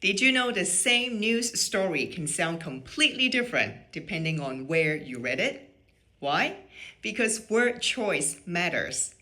Did you know the same news story can sound completely different depending on where you read it? Why? Because word choice matters.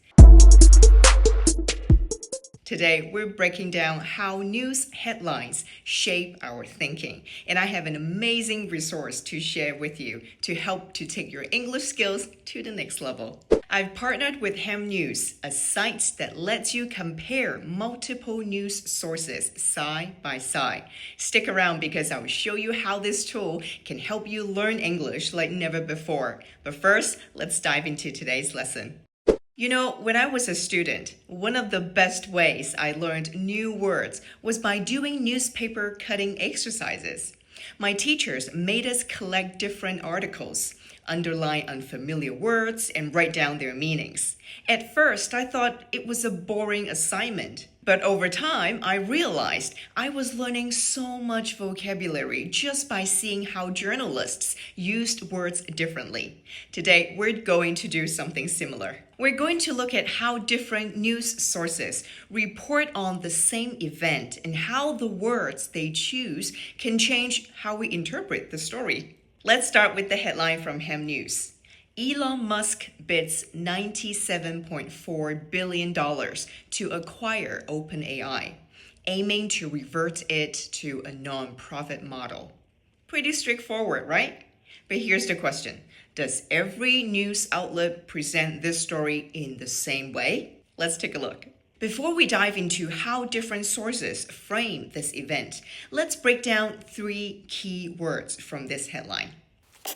Today, we're breaking down how news headlines shape our thinking. And I have an amazing resource to share with you to help to take your English skills to the next level. I've partnered with Helm, a site that lets you compare multiple news sources side by side. Stick around because I will show you how this tool can help you learn English like never before. But first, let's dive into today's lesson. You know, when I was a student, one of the best ways I learned new words was by doing newspaper cutting exercises. My teachers made us collect different articles, underline unfamiliar words, and write down their meanings. At first, I thought it was a boring assignment. But over time, I realized I was learning so much vocabulary just by seeing how journalists used words differently. Today, we're going to do something similar. We're going to look at how different news sources report on the same event and how the words they choose can change how we interpret the story. Let's start with the headline from Helm News. Elon Musk bids $97.4 billion to acquire OpenAI, aiming to revert it to a non-profit model. Pretty straightforward, right? But here's the question. Does every news outlet present this story in the same way? Let's take a look. Before we dive into how different sources frame this event, let's break down three key words from this headline.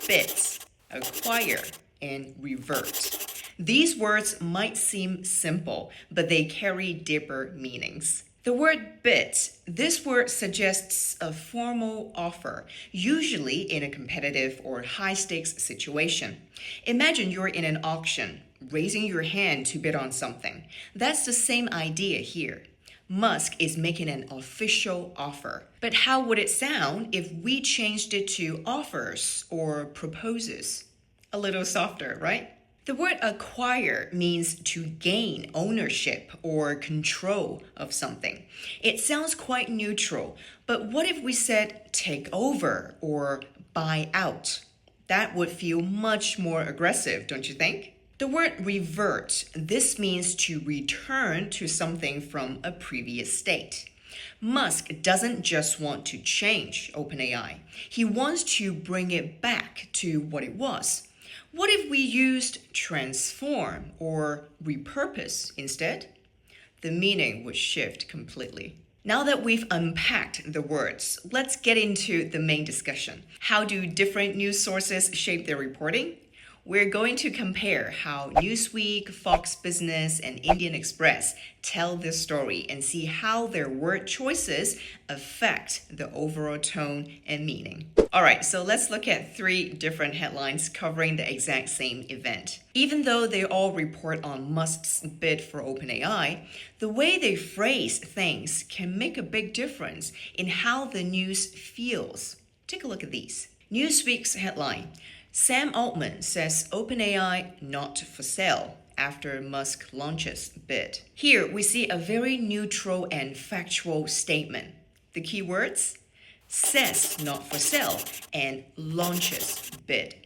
Bids, acquire, and revert. These words might seem simple, but they carry deeper meanings. The word bid, this word suggests a formal offer, usually in a competitive or high-stakes situation. Imagine you're in an auction, raising your hand to bid on something. That's the same idea here. Musk is making an official offer. But how would it sound if we changed it to offers or proposes? A little softer, right? The word acquire means to gain ownership or control of something. It sounds quite neutral, but what if we said take over or buy out? That would feel much more aggressive, don't you think? The word revert, this means to return to something from a previous state. Musk doesn't just want to change OpenAI. He wants to bring it back to what it was. What if we used transform or repurpose instead? The meaning would shift completely. Now that we've unpacked the words, let's get into the main discussion. How do different news sources shape their reporting? We're going to compare how Newsweek, Fox Business, and Indian Express tell this story and see how their word choices affect the overall tone and meaning. All right, so let's look at three different headlines covering the exact same event. Even though they all report on Musk's bid for OpenAI, the way they phrase things can make a big difference in how the news feels. Take a look at these. Newsweek's headline, Sam Altman says OpenAI not for sale after Musk launches bid. Here we see a very neutral and factual statement. The key words? Says not for sale and launches bid.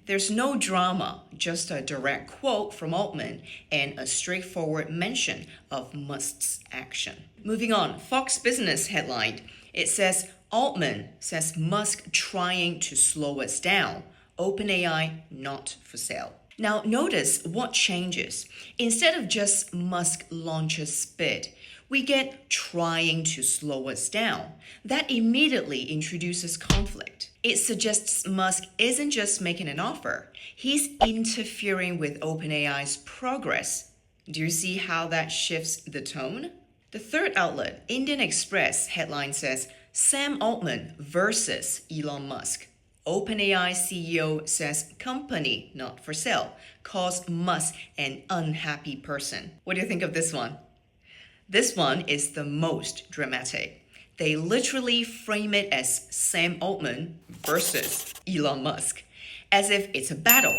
There's no drama, just a direct quote from Altman and a straightforward mention of Musk's action. Moving on, Fox Business headline. It says Altman says Musk trying to slow us down. OpenAI not for sale. Now notice what changes. Instead of just Musk launches bid, we get trying to slow us down. That immediately introduces conflict. It suggests Musk isn't just making an offer, he's interfering with OpenAI's progress. Do you see how that shifts the tone? The third outlet, Indian Express headline says, Sam Altman versus Elon Musk. OpenAI CEO says company not for sale, calls Musk an unhappy person. What do you think of this one? This one is the most dramatic. They literally frame it as Sam Altman versus Elon Musk, as if it's a battle.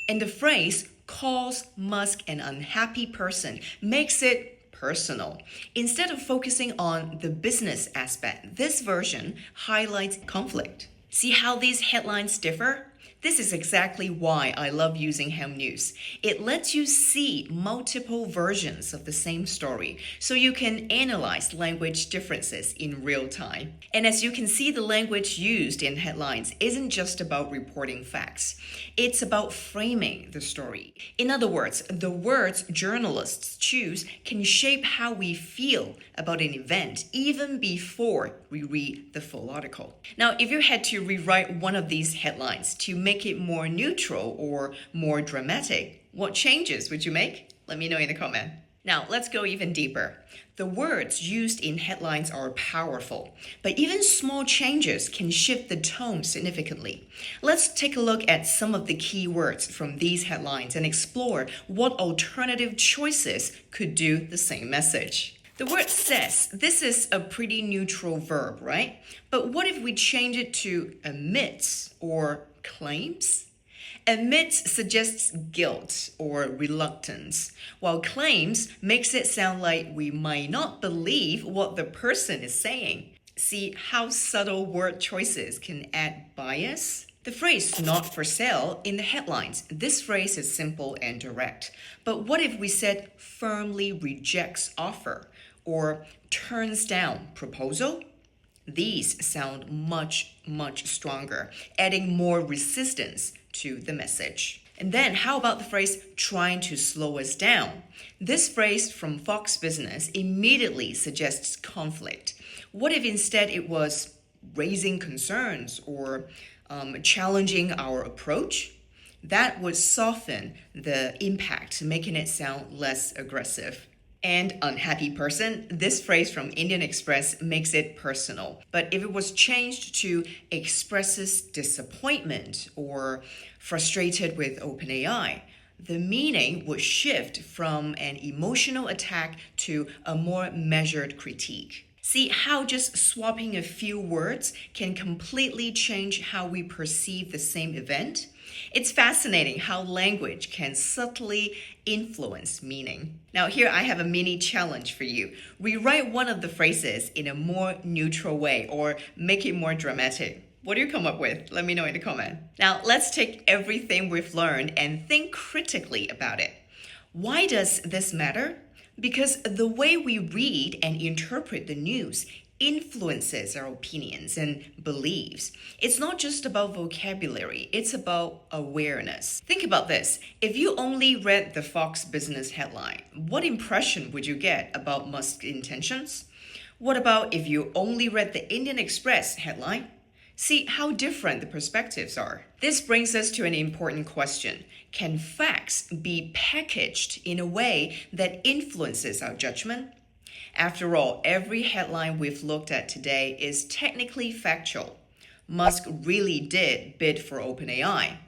And the phrase calls Musk an unhappy person makes it personal. Instead of focusing on the business aspect, this version highlights conflict. See how these headlines differ? This is exactly why I love using Helm News. It lets you see multiple versions of the same story, so you can analyze language differences in real time. And as you can see, the language used in headlines isn't just about reporting facts. It's about framing the story. In other words, the words journalists choose can shape how we feel about an event even before we read the full article. Now, if you had to rewrite one of these headlines to make it more neutral or more dramatic, what changes would you make? Let me know in the comment. Now, let's go even deeper. The words used in headlines are powerful, but even small changes can shift the tone significantly. Let's take a look at some of the key words from these headlines and explore what alternative choices could do the same message. The word says, this is a pretty neutral verb, right? But what if we change it to admits or claims? Admits suggests guilt or reluctance, while claims makes it sound like we might not believe what the person is saying. See how subtle word choices can add bias? The phrase not for sale in the headlines, this phrase is simple and direct. But what if we said firmly rejects offer or turns down proposal? These sound much stronger, adding more resistance to the message. And then how about the phrase trying to slow us down? This phrase from Fox Business immediately suggests conflict. What if instead it was raising concerns or challenging our approach? That would soften the impact, making it sound less aggressive. And unhappy person, this phrase from Indian Express makes it personal. But if it was changed to expresses disappointment or frustrated with OpenAI, the meaning would shift from an emotional attack to a more measured critique. See how just swapping a few words can completely change how we perceive the same event? It's fascinating how language can subtly influence meaning. Now, here I have a mini challenge for you. Rewrite one of the phrases in a more neutral way or make it more dramatic. What do you come up with? Let me know in the comment. Now, let's take everything we've learned and think critically about it. Why does this matter? Because the way we read and interpret the news influences our opinions and beliefs. It's not just about vocabulary, it's about awareness. Think about this. If you only read the Fox Business headline, what impression would you get about Musk's intentions? What about if you only read the Indian Express headline? See how different the perspectives are. This brings us to an important question. Can facts be packaged in a way that influences our judgment? After all, every headline we've looked at today is technically factual. Musk really did bid for OpenAI.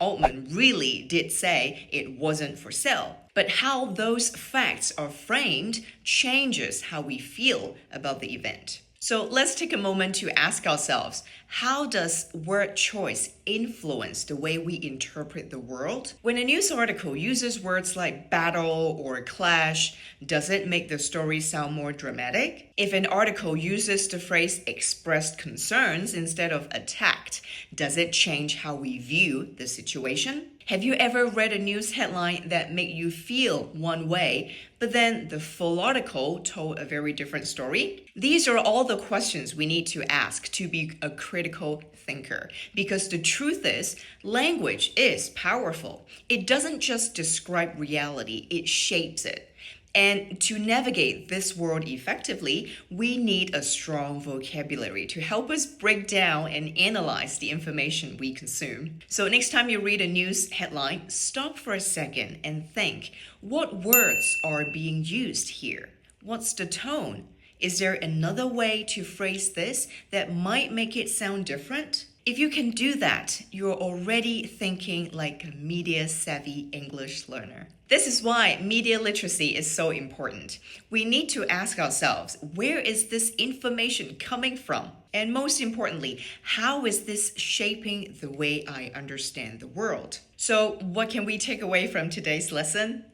Altman really did say it wasn't for sale. But how those facts are framed changes how we feel about the event. So let's take a moment to ask ourselves, how does word choice influence the way we interpret the world? When a news article uses words like battle or clash, does it make the story sound more dramatic? If an article uses the phrase expressed concerns instead of attacked, does it change how we view the situation? Have you ever read a news headline that made you feel one way, but then the full article told a very different story? These are all the questions we need to ask to be a critical thinker. Because the truth is, language is powerful. It doesn't just describe reality, it shapes it. And to navigate this world effectively, we need a strong vocabulary to help us break down and analyze the information we consume. So next time you read a news headline, stop for a second and think, what words are being used here? What's the tone? Is there another way to phrase this that might make it sound different? If you can do that, you're already thinking like a media-savvy English learner. This is why media literacy is so important. We need to ask ourselves, where is this information coming from? And most importantly, how is this shaping the way I understand the world? So what can we take away from today's lesson?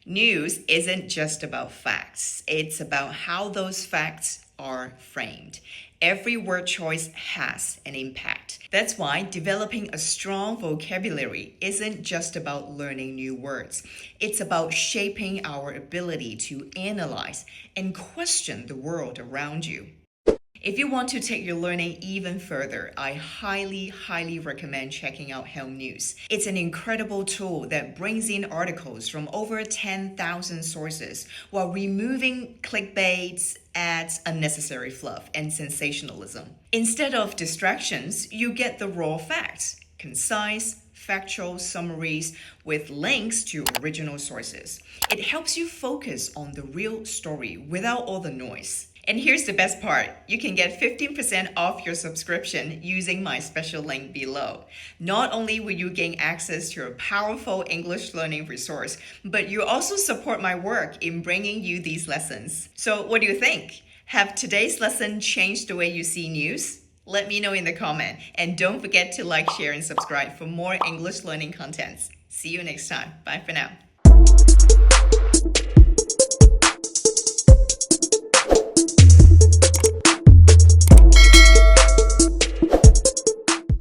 News isn't just about facts, it's about how those facts are framed. Every word choice has an impact. That's why developing a strong vocabulary isn't just about learning new words. It's about shaping our ability to analyze and question the world around you. If you want to take your learning even further, I highly recommend checking out Helm News. It's an incredible tool that brings in articles from over 10,000 sources while removing clickbaits, ads, unnecessary fluff, and sensationalism. Instead of distractions, you get the raw facts, concise, factual summaries with links to original sources. It helps you focus on the real story without all the noise. And here's the best part. You can get 15% off your subscription using my special link below. Not only will you gain access to a powerful English learning resource, but you also support my work in bringing you these lessons. So what do you think? Have today's lesson changed the way you see news? Let me know in the comment. And don't forget to like, share, and subscribe for more English learning contents. See you next time. Bye for now.